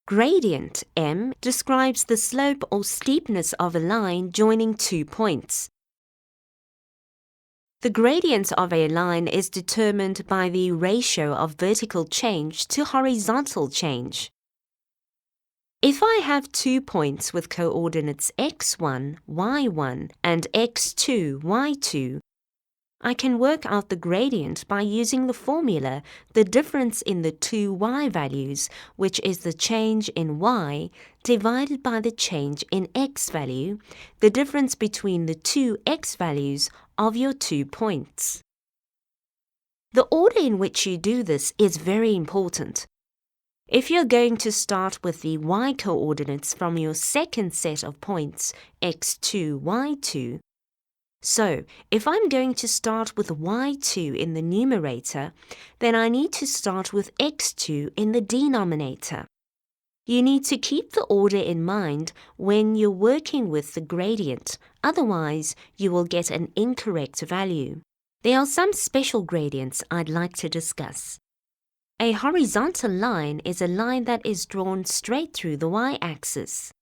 Gradient M describes the slope or steepness of a line joining two points. The gradient of a line is determined by the ratio of vertical change to horizontal change. If I have 2 points with coordinates x1, y1 and x2, y2, I can work out the gradient by using the formula, the difference in the two y values, which is the change in y, divided by the change in x value, the difference between the two x values of your 2 points. The order in which you do this is very important. If you're going to start with the y coordinates from your second set of points, x2, y2, so if I'm going to start with y2 in the numerator, then I need to start with x2 in the denominator. You need to keep the order in mind when you're working with the gradient, otherwise you will get an incorrect value. There are some special gradients I'd like to discuss. A horizontal line is a line that is drawn straight through the y-axis.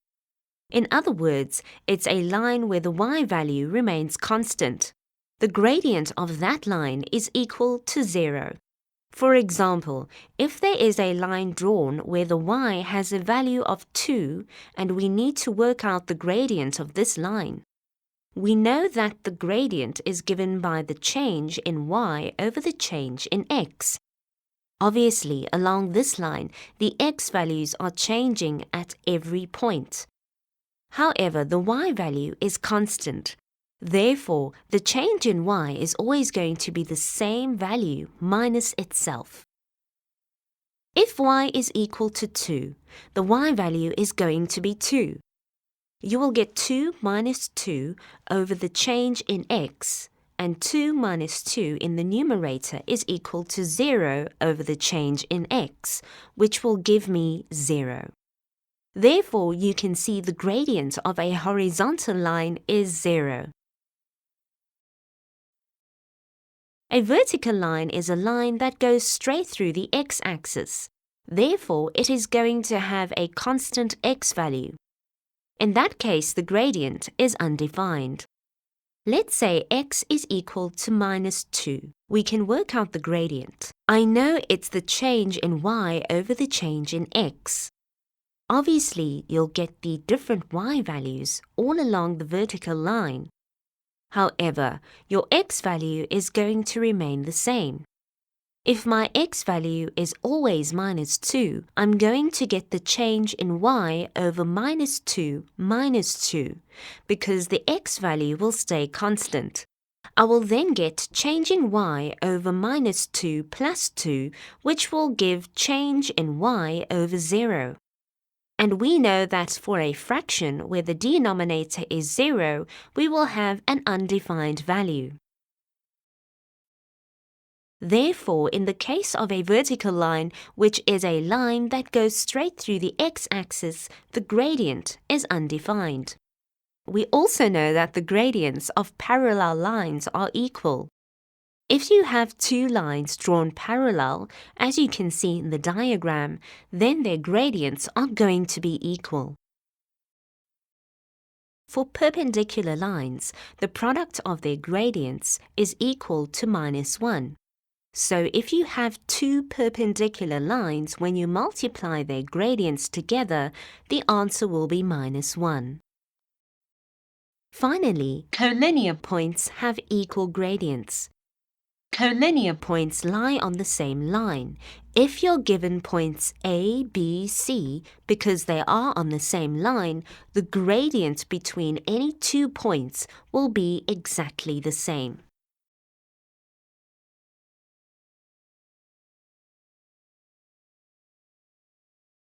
In other words, it's a line where the y value remains constant. The gradient of that line is equal to 0. For example, if there is a line drawn where the y has a value of 2 and we need to work out the gradient of this line, we know that the gradient is given by the change in y over the change in x. Obviously, along this line, the x values are changing at every point. However, the y value is constant. Therefore, the change in y is always going to be the same value minus itself. If y is equal to 2, the y value is going to be 2. You will get 2 minus 2 over the change in x, and 2 minus 2 in the numerator is equal to 0 over the change in x, which will give me 0. Therefore, you can see the gradient of a horizontal line is 0. A vertical line is a line that goes straight through the x-axis. Therefore, it is going to have a constant x value. In that case, the gradient is undefined. Let's say x is equal to minus 2. We can work out the gradient. I know it's the change in y over the change in x. Obviously, you'll get the different y values all along the vertical line. However, your x value is going to remain the same. If my x value is always minus 2, I'm going to get the change in y over minus 2 minus 2, because the x value will stay constant. I will then get change in y over minus 2 plus 2, which will give change in y over 0. And we know that for a fraction where the denominator is 0, we will have an undefined value. Therefore, in the case of a vertical line, which is a line that goes straight through the x-axis, the gradient is undefined. We also know that the gradients of parallel lines are equal. If you have two lines drawn parallel, as you can see in the diagram, then their gradients are going to be equal. For perpendicular lines, the product of their gradients is equal to minus 1. So if you have two perpendicular lines, when you multiply their gradients together, the answer will be minus 1. Finally, collinear points have equal gradients. Collinear points lie on the same line. If you're given points A, B, C, because they are on the same line, the gradient between any 2 points will be exactly the same.